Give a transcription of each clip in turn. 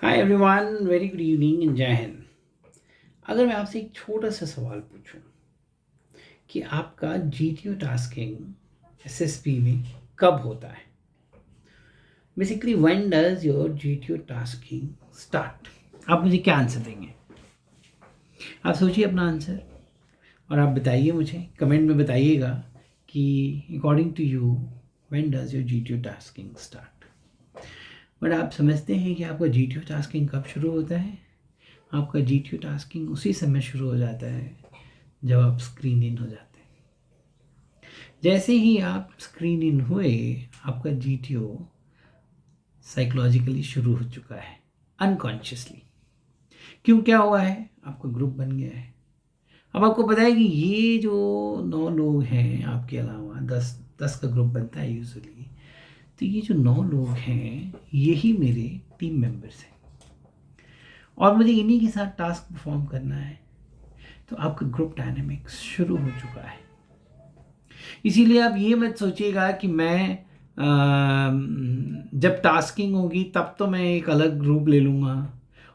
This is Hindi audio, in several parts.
Hi everyone, very good evening and जय हिंद। अगर मैं आपसे एक छोटा सा सवाल पूछूं कि आपका जीटीओ टास्किंग एसएसपी में कब होता है, basically when does your GTO tasking start, आप मुझे क्या आंसर देंगे? आप सोचिए अपना आंसर और आप बताइए, मुझे कमेंट में बताइएगा कि according to you when does your GTO tasking start. But आप समझते हैं कि आपका जीटीओ टास्किंग कब शुरू होता है? आपका जीटीओ टास्किंग उसी समय शुरू हो जाता है जब आप स्क्रीन इन हो जाते हैं। जैसे ही आप स्क्रीन इन हुए, आपका जीटीओ साइकोलॉजिकली शुरू हो चुका है, अनकॉन्शियसली। क्यों, क्या हुआ है? आपका ग्रुप बन गया है। अब आपको पता है कि ये जो 9 लोग हैं आपके अलावा, 10 का ग्रुप बनता है यूजुअली, तो ये जो 9 लोग हैं यही मेरे टीम मेंबर्स हैं और मुझे इन्हीं के साथ टास्क परफॉर्म करना है। तो आपका ग्रुप डायनामिक्स शुरू हो चुका है। इसीलिए आप ये मत सोचिएगा कि मैं जब टास्किंग होगी तब तो मैं एक अलग ग्रुप ले लूँगा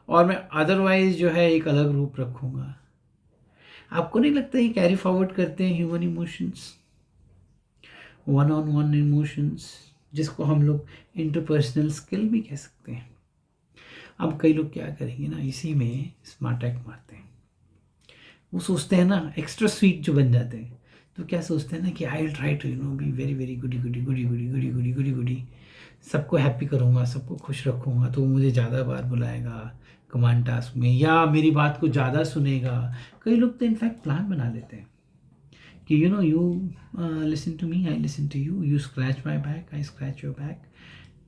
और मैं अदरवाइज जो है एक अलग ग्रुप रखूँगा। आपको नहीं लगता ये कैरी फॉरवर्ड करते हैं human emotions, one on one emotions, जिसको हम लोग इंटरपर्सनल स्किल भी कह सकते हैं। अब कई लोग क्या करेंगे ना, इसी में स्मार्ट अटैक मारते हैं। वो सोचते हैं ना, एक्स्ट्रा स्वीट जो बन जाते हैं, तो क्या सोचते हैं ना कि I will try to be very very goody goody goody goody goody goody goody goody, सबको हैप्पी करूँगा, सबको खुश रखूँगा, तो वो मुझे ज़्यादा बार बुलाएगा कमांड टास्क में या मेरी बात को ज़्यादा सुनेगा। कई लोग तो इनफैक्ट प्लान बना लेते हैं कि you listen to me, I listen to you, you scratch my back, I scratch your back.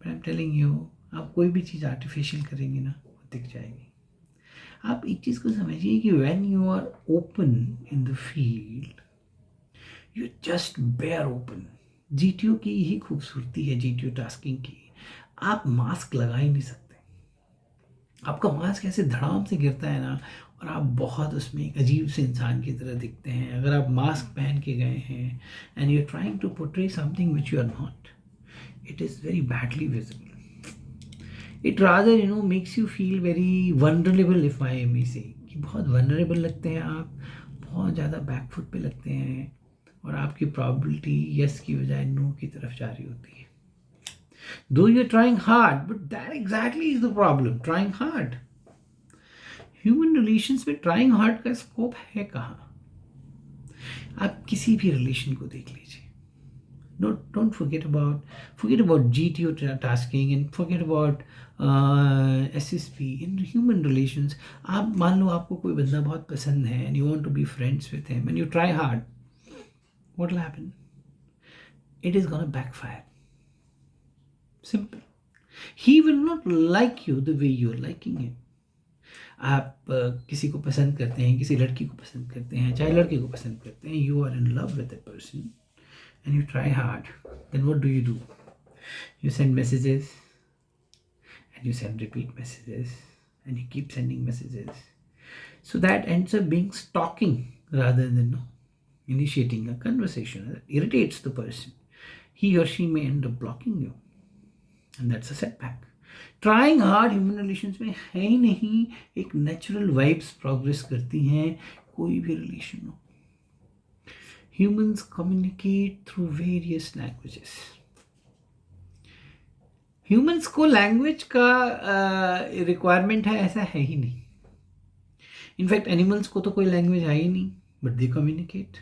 But I am telling you, आप कोई भी चीज़ आर्टिफिशियल करेंगे ना, वो दिख जाएगी। आप एक चीज़ को समझिए कि when you are open in the field, you just bare open. GTO की यही खूबसूरती है, जीटीओ टास्किंग की। आप मास्क लगा ही नहीं सकते। आपका मास्क ऐसे धड़ाम से गिरता है ना, और आप बहुत उसमें एक अजीब से इंसान की तरह दिखते हैं। अगर आप मास्क पहन के गए हैं and you are trying to portray something which you are not, it is very badly visible. It rather makes you feel very vulnerable, if I may say, कि बहुत vulnerable लगते हैं आप, बहुत ज़्यादा बैकफुट पे लगते हैं और आपकी probability yes की बजाय no की तरफ जा रही होती है। Though you're trying hard, but that exactly is the problem, trying hard. Human relations में trying hard का स्कोप है कहाँ? आप किसी भी रिलेशन को देख लीजिए। Don't forget about GTO tasking and forget about SSP in human relations. आप मान लो आपको कोई बंदा बहुत पसंद है and you want to be friends with him and you try hard, what will happen? It is gonna backfire. Simple. He will not like you the way you're liking him. आप किसी को पसंद करते हैं, किसी लड़की को पसंद करते हैं, चाहे लड़के को पसंद करते हैं, you are in love with that person and you try hard, then what do? You send messages and you send repeat messages and you keep sending messages. So that ends up being stalking rather than initiating a conversation. That irritates the person. He or she may end up blocking you. And that's a setback. Trying hard human relations में है ही नहीं। एक नेचुरल वाइब्स प्रोग्रेस करती हैं कोई भी रिलेशन हो। Humans communicate through various languages. Humans को लैंग्वेज का रिक्वायरमेंट है ऐसा है ही नहीं। इनफैक्ट एनिमल्स को तो कोई लैंग्वेज है ही नहीं, बट दे कम्युनिकेट।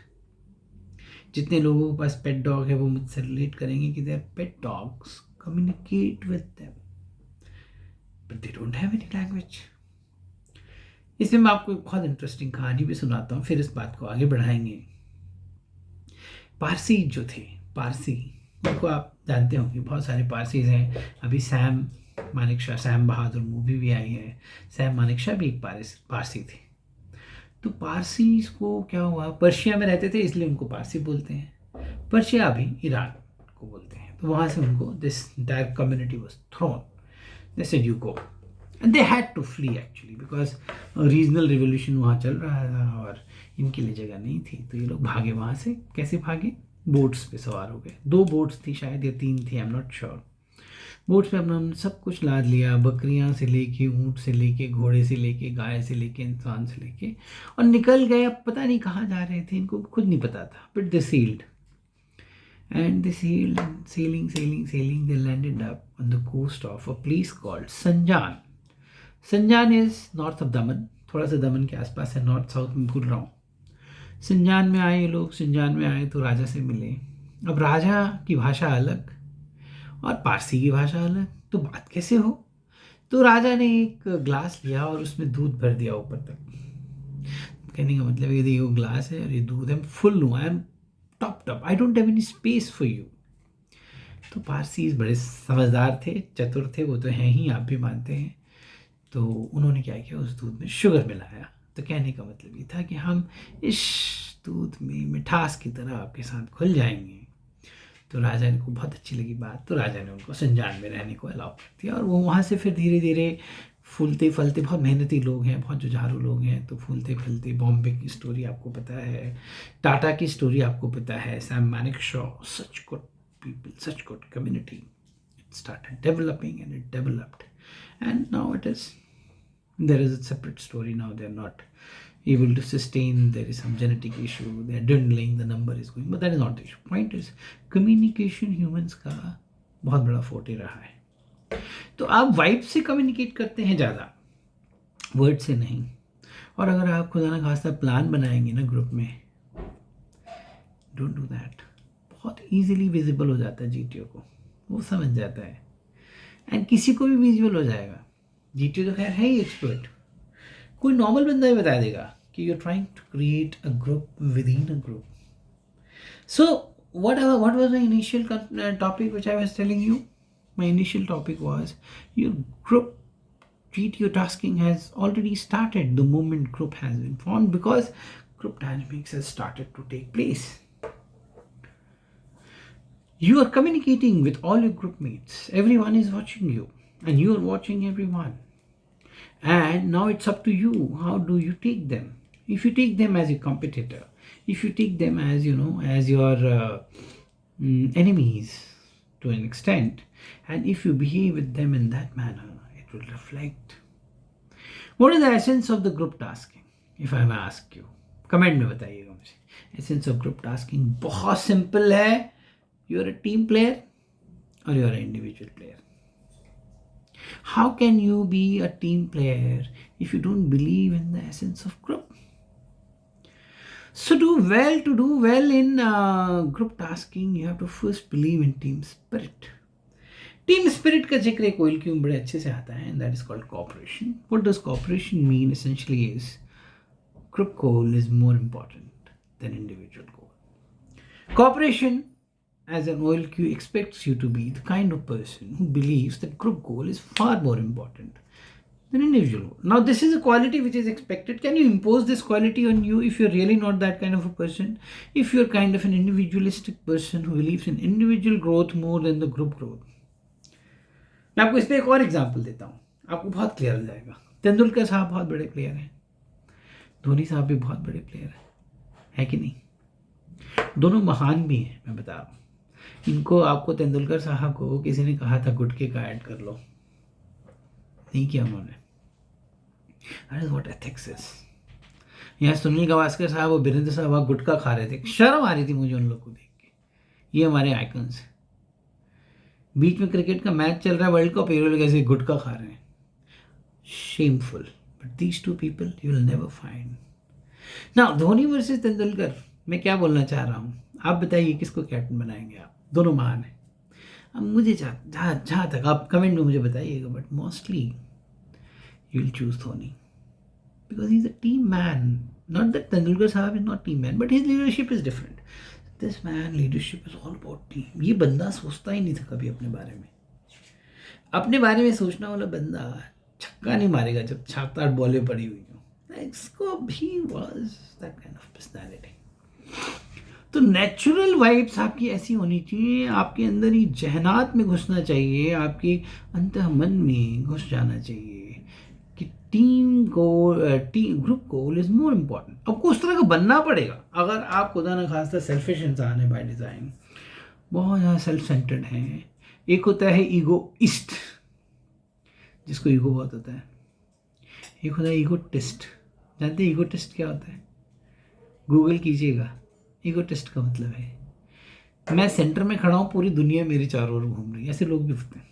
जितने लोगों के पास पेट डॉग है वो मुझसे रिलेट करेंगे कि there pet dogs communicate with them, but they don't have any language. इसमें मैं आपको एक बहुत इंटरेस्टिंग कहानी भी सुनाता हूँ, फिर इस बात को आगे बढ़ाएंगे। पारसी जो थे, पारसी, उनको आप जानते होंगे, बहुत सारे पारसीज हैं। अभी सैम मानेकशॉ, सैम बहादुर मूवी भी आई है, सैम मानेकशॉ भी एक पारसी थे। तो पारसी को क्या हुआ, पर्शिया में रहते थे इसलिए उनको पारसी बोलते हैं। पर्शिया अभी ईरान को बोलते हैं। तो वहाँ से उनको this entire community was thrown, they said you go, and they had to flee actually because regional revolution वहाँ चल रहा था और इनके लिए जगह नहीं थी। तो ये लोग भागे वहाँ से। कैसे भागे? बोट्स पे सवार हो गए। 2 बोट्स थी शायद या 3 थी, I am not sure. Boats में अपना हमने सब कुछ लाद लिया, बकरियां से लेके, ऊँट से लेके, घोड़े से लेके, गाय से लेके, इंसान से लेके, और निकल गए। अब पता नहीं कहाँ जा रहे थे, इनको खुद नहीं पता था, but they sailed and they sailed and sailing they landed up on the coast of a place called Sanjan. Sanjan is north of Daman, थोड़ा सा दमन के आसपास है, नॉर्थ साउथ में भूल रहा हूँ। संजान में आए ये लोग, संजान में आए तो राजा से मिले। अब राजा की भाषा अलग और पारसी की भाषा अलग, तो बात कैसे हो। तो राजा ने एक ग्लास लिया और उसमें दूध भर दिया ऊपर तक। कहने का मतलब ये देखो ग्लास है और ये दूध है, फुल हूँ, I am top top, I don't have any space for you. तो पारसी बड़े समझदार थे, चतुर थे, वो तो हैं ही, आप भी मानते हैं। तो उन्होंने क्या किया, उस दूध में शुगर मिलाया। तो कहने का मतलब ये था कि हम इस दूध में मिठास की तरह आपके साथ घुल जाएंगे। तो राजा को बहुत अच्छी लगी बात, तो राजा ने उनको संजान में रहने को अलाउ कर दिया। और वो वहाँ से फिर धीरे धीरे फूलते फलते, बहुत मेहनती लोग हैं, बहुत जुझारू लोग हैं, तो फूलते फलते, बॉम्बे की स्टोरी आपको पता है, टाटा की स्टोरी आपको पता है, Sam Manekshaw, such good people, such good community, it started developing and it developed and now it is, there is a separate story now. They are not able to sustain, there is some genetic issue, they are dwindling, the number is going, but that is not the issue. Point is communication humans का बहुत बड़ा फोर्टे रहा है। तो आप वाइब से कम्युनिकेट करते हैं ज़्यादा, वर्ड से नहीं। और अगर आप खुदा न खास्ता प्लान बनाएंगे ना ग्रुप में, डोंट डू दैट। बहुत ईजिली विजिबल हो जाता है जीटीओ को, वो समझ जाता है, एंड किसी को भी विजुअल हो जाएगा। जीटीओ तो खैर है ही एक्सपर्ट, कोई नॉर्मल बंदा ही बता देगा कि you are trying to create a group within a group. So what was my initial topic which I was telling you? My initial topic was your group GTO tasking has already started the moment group has been formed, because group dynamics has started to take place. You are communicating with all your group mates, everyone is watching you and you are watching everyone, and now it's up to you, how do you take them? If you take them as a competitor, if you take them as, you know, as your enemies to an extent, and if you behave with them in that manner, it will reflect. What is the essence of the group tasking? If I may ask you, comment में बताइएगा मुझे। एसेंस ऑफ ग्रुप टास्किंग बहुत सिंपल है, you are a team player और you are a individual player. How can you be a team player if you don't believe in the essence of group? So to do well in group tasking, you have to first believe in team spirit. Team spirit का जिक्र एक ओइल क्यूब बड़े अच्छे से आता है, and that is called cooperation. What does cooperation mean? Essentially is group goal is more important than individual goal. Cooperation as an OLQ expects you to be the kind of person who believes that group goal is far more important than individual goal. Now, this is a quality which is expected. Can you impose this quality on you if you're really not that kind of a person? If you're kind of an individualistic person who believes in individual growth more than the group growth. मैं आपको इस पर एक और एग्जाम्पल देता हूँ, आपको बहुत क्लियर हो जाएगा। तेंदुलकर साहब बहुत बड़े प्लेयर हैं, धोनी साहब भी बहुत बड़े प्लेयर है कि नहीं? दोनों महान भी हैं, मैं बता रहा हूँ। इनको, आपको तेंदुलकर साहब को किसी ने कहा था गुटखे का ऐड कर लो, नहीं किया उन्होंने। That is what ethics is. यहाँ सुनील गावस्कर साहब और वीरेंद्र सहवाग गुटखा खा रहे थे, शर्म आ रही थी मुझे उन लोग को देख के। ये हमारे आइकन्स हैं। बीच में क्रिकेट का मैच चल रहा है, वर्ल्ड कप, ये लोग ऐसे गुटखा खा रहे हैं, shameful. But these two people you will never find. Now Dhoni versus Tendulkar, मैं क्या बोलना चाह रहा हूँ, आप बताइए किसको कैप्टन बनाएंगे आप? दोनों महान हैं। अब मुझे जहाँ तक, आप कमेंट में मुझे बताइएगा, but mostly you will choose Dhoni, because he is a team man. Not that Tendulkar साहब is not team man, but his leadership is different. This man leadership is all about team. ये बंदा सोचता ही नहीं था कभी अपने बारे में। अपने बारे में सोचने वाला बंदा छक्का नहीं मारेगा जब 7-8 बॉलें पड़ी हुई हो। इसको भी was that kind of personality. तो नेचुरल वाइब्स आपकी ऐसी होनी चाहिए, आपके अंदर ही जहनात में घुसना चाहिए, आपके अंतःमन में घुस जाना चाहिए कि group goal is more important. आपको उस तरह का बनना पड़ेगा। अगर आप खुदा न खास्ता सेल्फिश इंसान है बाय डिज़ाइन, बहुत ज़्यादा सेल्फ सेंटर्ड हैं, एक होता है ईगोइस्ट, जिसको ईगो बहुत होता है। एक होता है ईगो टेस्ट। जानते हैं ईगो टेस्ट क्या होता है? गूगल कीजिएगा, ईगो टेस्ट का मतलब है मैं सेंटर में खड़ा हूँ, पूरी दुनिया मेरे चारों ओर घूम रही है। ऐसे लोग भी होते हैं।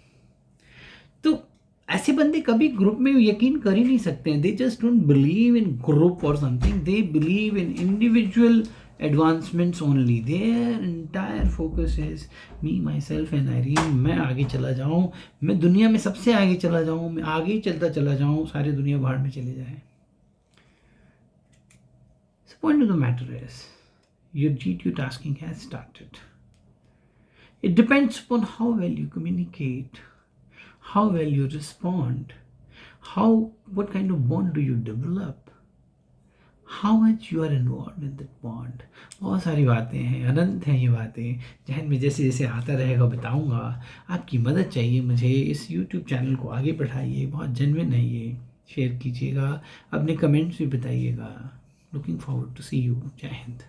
तो ऐसे बंदे कभी ग्रुप में यकीन कर ही नहीं सकते हैं। They just don't believe in group और something, they believe in individual advancements only. Their entire focus is me myself and Irene. मैं आगे चला जाऊं, मैं दुनिया में सबसे आगे चला जाऊं, मैं आगे ही चलता चला जाऊं, सारी दुनिया बाहर में चले जाए। The point of the matter is, your GTU tasking has started. It depends upon how well you communicate, how well you respond, what kind of bond do you develop, how much you are involved in that bond. बहुत सारी बातें हैं, अनंत हैं ये बातें, जहन में जैसे जैसे आता रहेगा बताऊंगा। आपकी मदद चाहिए मुझे, इस YouTube चैनल को आगे बढ़ाइए, बहुत जेन्युइन है ये, शेयर कीजिएगा, अपने कमेंट्स भी बताइएगा। Looking forward to see you. जय हिंद।